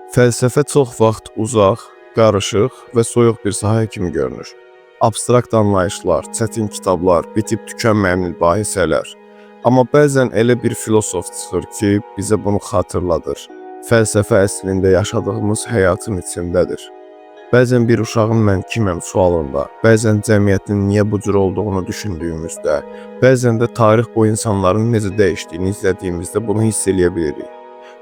Fəlsəfə çox vaxt uzaq, qarışıq və soyuq bir sahə kimi görünür. Abstrakt anlayışlar, çətin kitablar, bitib tükənməyən mübahisələr. Amma bəzən elə bir filosof çıxır ki, bizə bunu xatırladır. Fəlsəfə əslində yaşadığımız həyatın içindədir. Bəzən bir uşağın mən kiməm sualında, bəzən cəmiyyətin niyə bu cür olduğunu düşündüyümüzdə, bəzən də tarix boyu insanların necə dəyişdiyini izlədiyimizdə bunu hiss eləyə bilirik.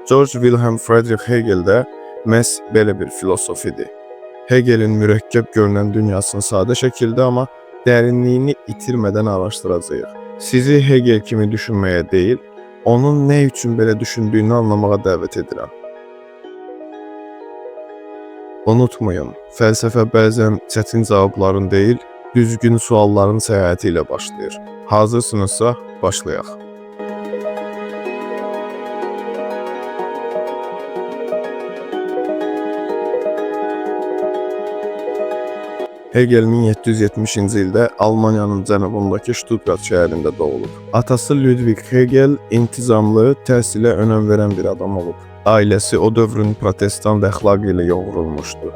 George Wilhelm Friedrich Hegel də məhz belə bir filosof idi. Hegelin mürəkkəb görünən dünyasını sadə şəkildə, amma dərinliyini itirmədən araşdıracağıq. Sizi Hegel kimi düşünməyə deyil, onun nə üçün belə düşündüyünü anlamağa dəvət edirəm. Unutmayın, fəlsəfə bəzən çətin cavabların deyil, düzgün sualların səyahəti ilə başlayır. Hazırsınızsa, başlayaq. Hegel 1770-ci ildə Almaniyanın cənubundakı Stuttgart şəhərində doğulub. Atası Ludwig Hegel intizamlı, təhsilə önəm verən bir adam olub. Ailəsi o dövrün protestant əxlaqı ilə yoğrulmuşdu.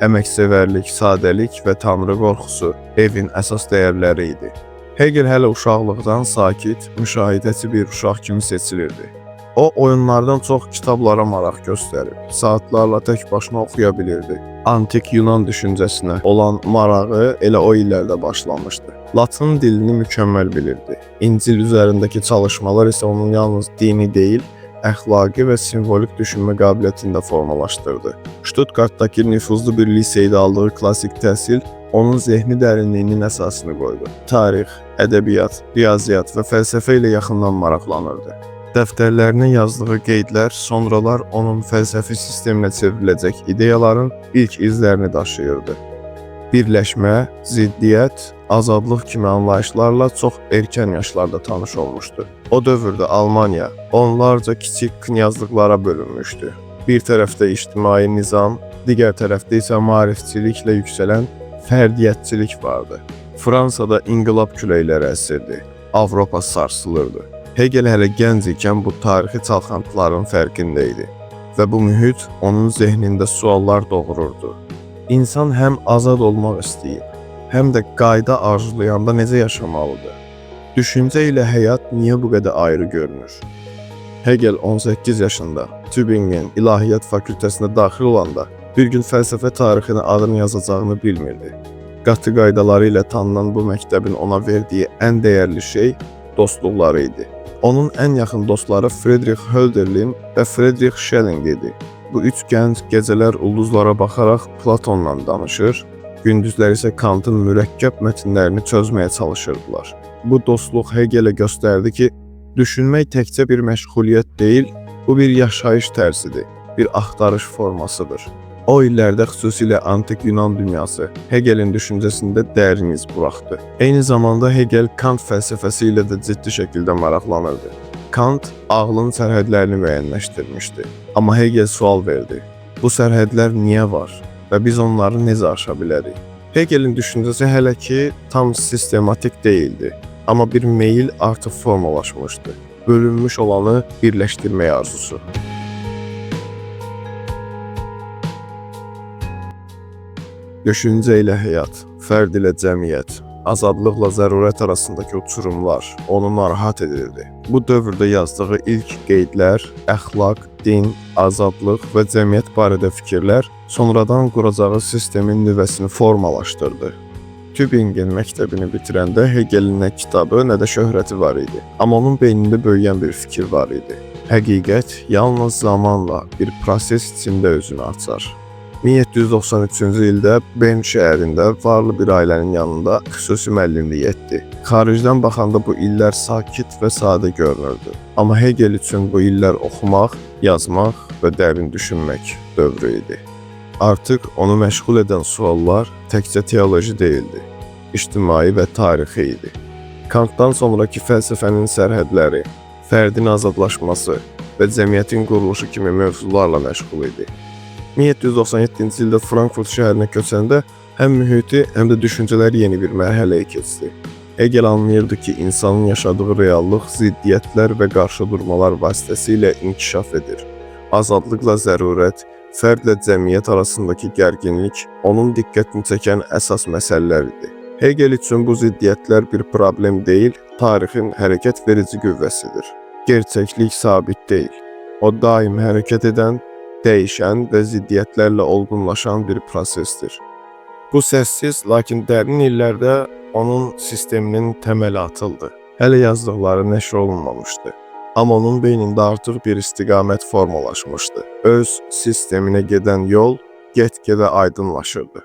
Əməksevərlik, sadəlik və tanrı qorxusu evin əsas dəyərləri idi. Hegel hələ uşaqlıqdan sakit, müşahidəçi bir uşaq kimi seçilirdi. O, oyunlardan çox kitablara maraq göstərib, saatlarla tək başına oxuya bilirdi. Antik Yunan düşüncəsinə olan marağı elə o illərdə başlamışdı. Latın dilini mükəmməl bilirdi. İncil üzərindəki çalışmalar isə onun yalnız dini deyil, əxlaqi və simvolik düşünmə qabiliyyətini də formalaşdırdı. Stuttgartdakı nüfuzlu bir liseydə aldığı klassik təhsil onun zehni dərinliyinin əsasını qoydu. Tarix, ədəbiyyat, riyaziyyat və fəlsəfə ilə yaxından maraqlanırdı. Dəftərlərinə yazdığı qeydlər sonralar onun fəlsəfi sisteminə çevriləcək ideyaların ilk izlərini daşıyırdı. Birləşmə, ziddiyyət, azadlıq kimi anlayışlarla çox erkən yaşlarda tanış olmuşdu. O dövrdə Almaniya onlarca kiçik knyazlıqlara bölünmüşdü. Bir tərəfdə ictimai nizam, digər tərəfdə isə maarifçiliklə yüksələn fərdiyyətçilik vardı. Fransada inqilab küləkləri əsirdi. Avropa sarsılırdı. Hegel hələ gənc ikən bu tarixi çalxantıların fərqində idi və bu mühit onun zehnində suallar doğururdu. İnsan həm azad olmaq istəyir, həm də qayda arzulayanda necə yaşamalıdır? Düşüncə ilə həyat niyə bu qədər ayrı görünür? Hegel 18 yaşında Tübingen İlahiyyat Fakültəsinə daxil olanda bir gün fəlsəfə tarixinə adını yazacağını bilmirdi. Qatı qaydaları ilə tanınan bu məktəbin ona verdiyi ən dəyərli şey dostluqları idi. Onun ən yaxın dostları Friedrich Hölderlin və Friedrich Schelling idi. Bu üç gənc gecələr ulduzlara baxaraq Platonla danışır, gündüzlər isə Kantın mürəkkəb mətnlərini çözməyə çalışırdılar. Bu dostluq Hegelə göstərdi ki, düşünmək təkcə bir məşğuliyyət deyil, bu bir yaşayış tərzidir, bir axtarış formasıdır. O illərdə xüsusilə antik Yunan dünyası Hegelin düşüncəsində dərin iz buraxdı. Eyni zamanda Hegel Kant fəlsəfəsi ilə də ciddi şəkildə maraqlanırdı. Kant ağlın sərhədlərini müəyyənləşdirmişdi. Amma Hegel sual verdi. Bu sərhədlər niyə var və biz onları necə aşa bilərik? Hegelin düşüncəsi hələ ki tam sistematik deyildi. Amma bir meyil artıq formalaşmışdı. Bölünmüş olanı birləşdirmək arzusu. Düşüncə ilə həyat, fərd ilə cəmiyyət, azadlıqla zərurət arasındakı uçurumlar onu narahat edirdi. Bu dövrdə yazdığı ilk qeydlər, əxlaq, din, azadlıq və cəmiyyət barədə fikirlər sonradan quracağı sistemin nüvəsini formalaşdırdı. Tübingen məktəbini bitirəndə Hegelin nə kitabı, nə də şöhrəti var idi. Amma onun beynində böyüyən bir fikir var idi. Həqiqət yalnız zamanla bir proses içində özünü açar. 1793-cü ildə Bern şəhərində varlı bir ailənin yanında xüsusi müəllimlik etdi. Xaricdən baxanda bu illər sakit və sadə görünürdü. Amma Hegel üçün bu illər oxumaq, yazmaq və dərin düşünmək dövrü idi. Artıq onu məşğul edən suallar təkcə teoloji deyildi, ictimai və tarixi idi. Kantdan sonraki fəlsəfənin sərhədləri, fərdin azadlaşması və cəmiyyətin quruluşu kimi mövzularla məşğul idi. 1797-ci ildə Frankfurt şəhərinə köçəndə həm mühiti, həm də düşüncələr yeni bir mərhələyə keçdi. Hegel anlayırdı ki, insanın yaşadığı reallıq ziddiyyətlər və qarşıdurmalar vasitəsilə inkişaf edir. Azadlıqla zərurət, fərdlə cəmiyyət arasındakı gərginlik onun diqqətini çəkən əsas məsələlər idi. Hegel üçün bu ziddiyyətlər bir problem deyil, tarixin hərəkət verici qüvvəsidir. Gerçəklik sabit deyil. O daim hərəkət edən, dəyişən və ziddiyyətlərlə olgunlaşan bir prosesdir. Bu səssiz, lakin dərin illərdə onun sisteminin təməli atıldı. Hələ yazdıqları nəşr olunmamışdı. Amma onun beynində artıq bir istiqamət formalaşmışdı. Öz sisteminə gedən yol get-gedə aydınlaşırdı.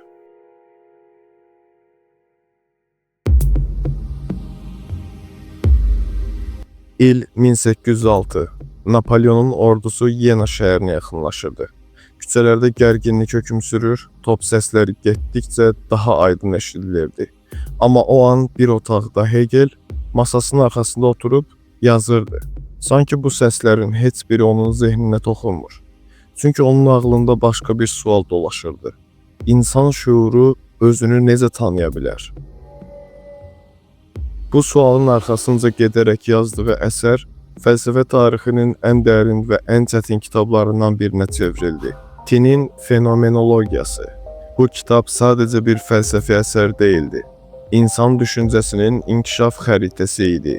İl 1806. Napoleonun ordusu Yena şəhərinə yaxınlaşırdı. Küçələrdə gərginlik hökm sürür, top səsləri getdikcə daha aydın eşidilirdi. Amma o an bir otaqda Hegel masasının arxasında oturub yazırdı. Sanki bu səslərin heç biri onun zehninə toxunmur. Çünki onun ağlında başqa bir sual dolaşırdı. İnsan şuuru özünü necə tanıya bilər? Bu sualın arxasınca gedərək yazdığı əsər fəlsəfə tarixinin ən dərin və ən çətin kitablarından birinə çevrildi. Tinin Fenomenologiyası. Bu kitab sadəcə bir fəlsəfi əsər deyildi. İnsan düşüncəsinin inkişaf xəritəsi idi.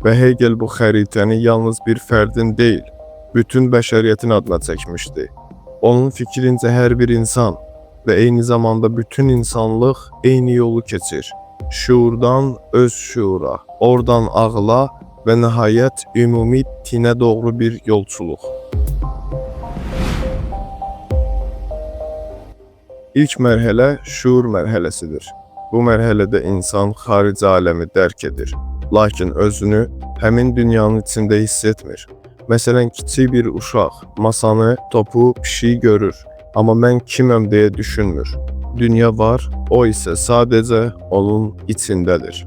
Və Hegel bu xəritəni yalnız bir fərdin deyil, bütün bəşəriyyətin adına çəkmişdi. Onun fikrincə hər bir insan və eyni zamanda bütün insanlıq eyni yolu keçir. Şuurdan öz şuura, oradan ağla və nəhayət ümumi tinə doğru bir yolçuluq. İlk mərhələ şuur mərhələsidir. Bu mərhələdə insan xarici aləmi dərk edir, lakin özünü həmin dünyanın içində hiss etmir. Məsələn, kiçik bir uşaq masanı, topu, pişiyi görür, amma mən kiməm deyə düşünmür. Dünya var, o isə sadəcə onun içindədir.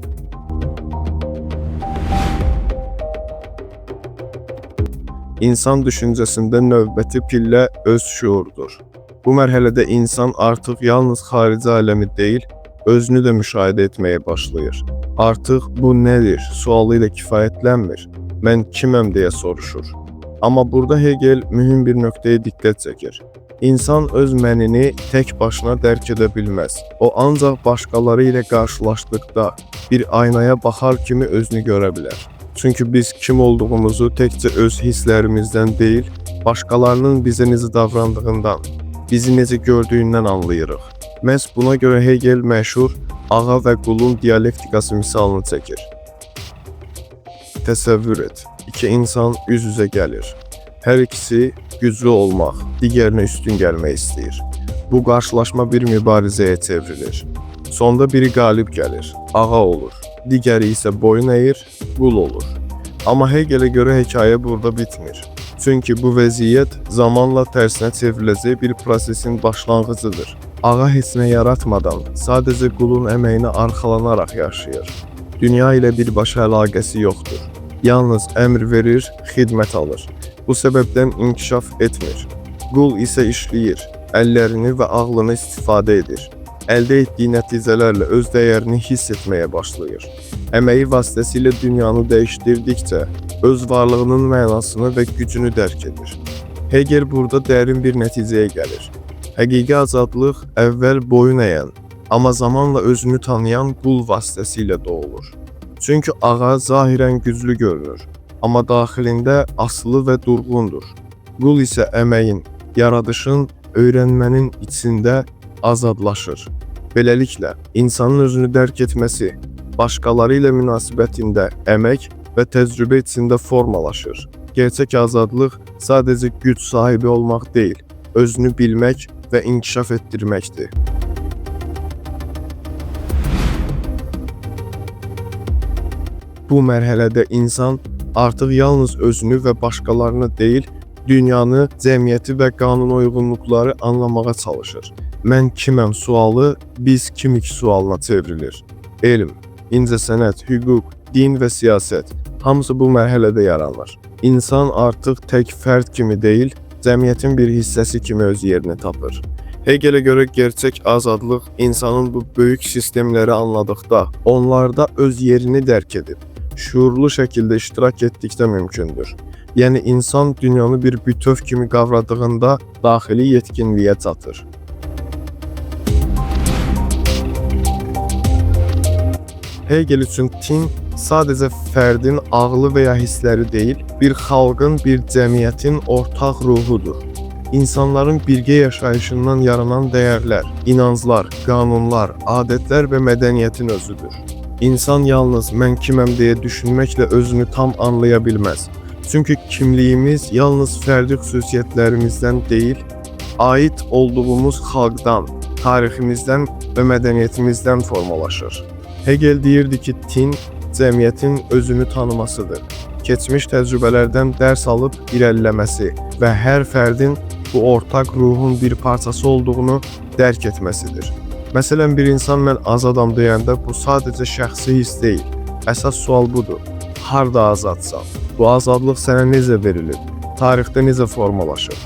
İnsan düşüncəsində növbəti pillə öz şuurdur. Bu mərhələdə insan artıq yalnız xarici aləmi deyil, özünü də müşahidə etməyə başlayır. Artıq bu nədir sualı ilə kifayətlənmir, mən kiməm deyə soruşur. Amma burada Hegel mühüm bir nöqtəyə diqqət çəkir. İnsan öz mənini tək başına dərk edə bilməz. O ancaq başqaları ilə qarşılaşdıqda bir aynaya baxar kimi özünü görə bilər. Çünki biz kim olduğumuzu təkcə öz hisslərimizdən deyil, başqalarının bizə necə davrandığından, bizi necə gördüyündən anlayırıq. Məhz buna görə Hegel məşhur ağa və qulun dialektikası misalını çəkir. Təsəvvür et, iki insan üz-üzə gəlir. Hər ikisi güclü olmaq, digərinə üstün gəlmək istəyir. Bu qarşılaşma bir mübarizəyə çevrilir. Sonda biri qalib gəlir, ağa olur. Digəri isə boyun əyir, qul olur. Amma Hegel'e görə hekayə burada bitmir. Çünki bu vəziyyət zamanla tərsinə çevriləcək bir prosesin başlanğıcıdır. Ağa heç nə yaratmadan, sadəcə qulun əməyinə arxalanaraq yaşayır. Dünya ilə birbaşa əlaqəsi yoxdur. Yalnız əmr verir, xidmət alır. Bu səbəbdən inkişaf etmir. Qul isə işləyir, əllərini və ağlını istifadə edir. Əldə etdiyi nəticələrlə öz dəyərini hiss etməyə başlayır. Əməyi vasitəsilə dünyanı dəyişdirdikcə öz varlığının mənasını və gücünü dərk edir. Hegel burada dərin bir nəticəyə gəlir. Həqiqi azadlıq əvvəl boyun əyən, amma zamanla özünü tanıyan qul vasitəsilə doğulur. Çünki ağa zahirən güclü görünür, amma daxilində asılı və durğundur. Qul isə əməyin, yaradışın, öyrənmənin içində azadlaşır. Beləliklə, insanın özünü dərk etməsi, başqaları ilə münasibətində əmək və təcrübə içində formalaşır. Gerçək azadlıq sadəcə güc sahibi olmaq deyil, özünü bilmək və inkişaf etdirməkdir. Bu mərhələdə insan artıq yalnız özünü və başqalarını deyil, dünyanı, cəmiyyəti və qanun uyğunluqları anlamağa çalışır. Mən kiməm sualı biz kimik sualına çevrilir. Elm, incəsənət, hüquq, din və siyasət hamısı bu mərhələdə yaranır. İnsan artıq tək fərd kimi deyil, cəmiyyətin bir hissəsi kimi öz yerini tapır. Hegel'e görə gerçək azadlıq insanın bu böyük sistemləri anladıqda, onlarda öz yerini dərk edib, şuurlu şəkildə iştirak etdikdə mümkündür. Yəni insan dünyanı bir bütöv kimi qavradığında daxili yetkinliyə çatır. Hegel üçün tin sadəcə fərdin ağlı və ya hissləri deyil, bir xalqın, bir cəmiyyətin ortaq ruhudur. İnsanların birgə yaşayışından yaranan dəyərlər, inanclar, qanunlar, adətlər və mədəniyyətin özüdür. İnsan yalnız mən kiməm deyə düşünməklə özünü tam anlaya bilməz. Çünki kimliyimiz yalnız fərdi xüsusiyyətlərimizdən deyil, ait olduğumuz xalqdan, tariximizdən və mədəniyyətimizdən formalaşır. Hegel deyirdi ki, tin cəmiyyətin özünü tanımasıdır. Keçmiş təcrübələrdən dərs alıb irəliləməsi və hər fərdin bu ortaq ruhun bir parçası olduğunu dərk etməsidir. Məsələn, bir insan mən azadam deyəndə bu sadəcə şəxsi hiss deyil. Əsas sual budur. Harda azadsan? Bu azadlıq sənə necə verilib? Tarixdə necə formalaşır?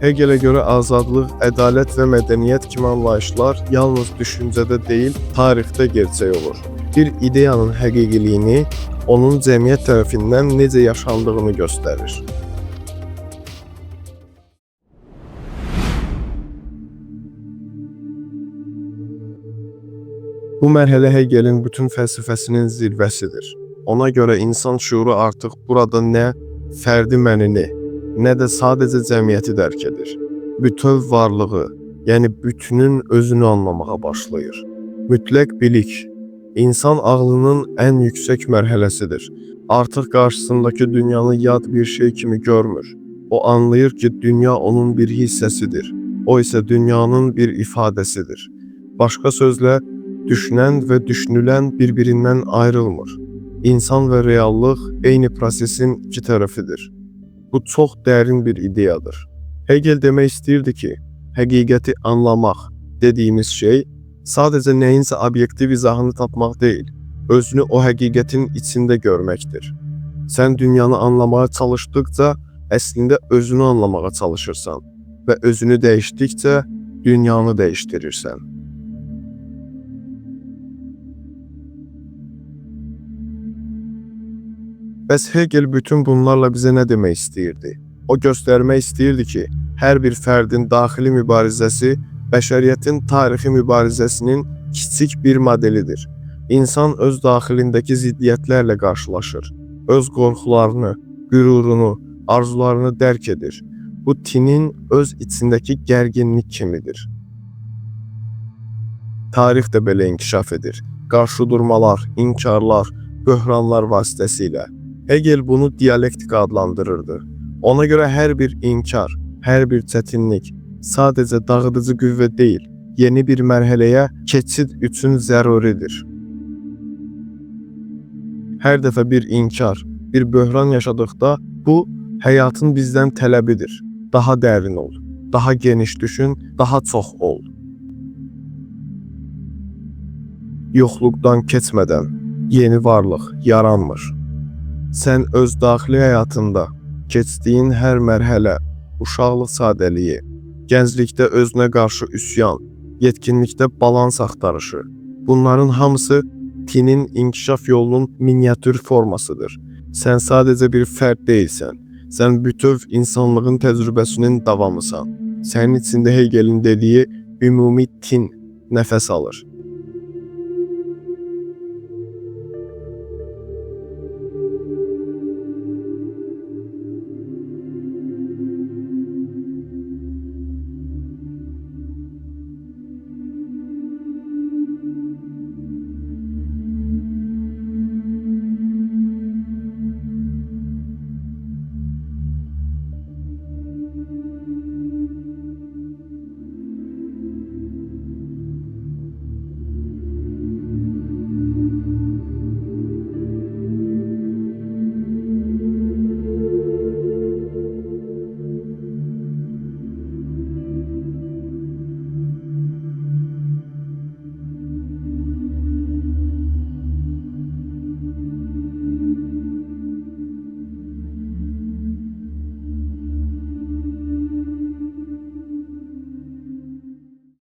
Hegel'e görə azadlıq, ədalət və mədəniyyət kimi anlayışlar yalnız düşüncədə deyil, tarixdə gerçək olur. Bir ideyanın həqiqiliyini onun cəmiyyət tərəfindən necə yaşandığını göstərir. Bu mərhələ Hegel'in bütün fəlsəfəsinin zirvəsidir. Ona görə insan şuuru artıq burada nə fərdi mənini, nə də sadəcə cəmiyyəti dərk edir. Bütöv varlığı, yəni bütünün özünü anlamağa başlayır. Mütləq bilik, insan ağlının ən yüksək mərhələsidir. Artıq qarşısındakı dünyanı yad bir şey kimi görmür. O anlayır ki, dünya onun bir hissəsidir. O isə dünyanın bir ifadəsidir. Başqa sözlə, düşünən və düşünülən bir-birindən ayrılmır. İnsan və reallıq eyni prosesin iki tərəfidir. Bu çox dərin bir ideyadır. Hegel demək istəyirdi ki, həqiqəti anlamaq dediyimiz şey sadəcə nəyinsə obyektiv izahını tapmaq deyil, özünü o həqiqətin içində görməkdir. Sən dünyanı anlamağa çalışdıqca əslində özünü anlamağa çalışırsan və özünü dəyişdikcə dünyanı dəyişdirirsən. Bəs Hegel bütün bunlarla bizə nə demək istəyirdi? O göstərmək istəyirdi ki, hər bir fərdin daxili mübarizəsi bəşəriyyətin tarixi mübarizəsinin kiçik bir modelidir. İnsan öz daxilindəki ziddiyyətlərlə qarşılaşır. Öz qorxularını, qürurunu, arzularını dərk edir. Bu tinin öz içindəki gərginlik kimidir. Tarix də belə inkişaf edir. Qarşıdurmalar, inkarlar, böhranlar vasitəsilə. Hegel bunu dialektika adlandırırdı. Ona görə hər bir inkar, hər bir çətinlik sadəcə dağıdıcı qüvvə deyil, yeni bir mərhələyə keçid üçün zəruridir. Hər dəfə bir inkar, bir böhran yaşadıqda bu həyatın bizdən tələbidir. Daha dərin ol, daha geniş düşün, daha çox ol. Yoxluqdan keçmədən yeni varlıq yaranmır. Sən öz daxili həyatında keçdiyin hər mərhələ, uşaqlıq sadəliyi, gənclikdə özünə qarşı üsyan, yetkinlikdə balans axtarışı, bunların hamısı tinin inkişaf yolunun miniatür formasıdır. Sən sadəcə bir fərd deyilsən, sən bütöv insanlığın təcrübəsinin davamısan. Sənin içində Hegelin dediyi ümumi tin nəfəs alır.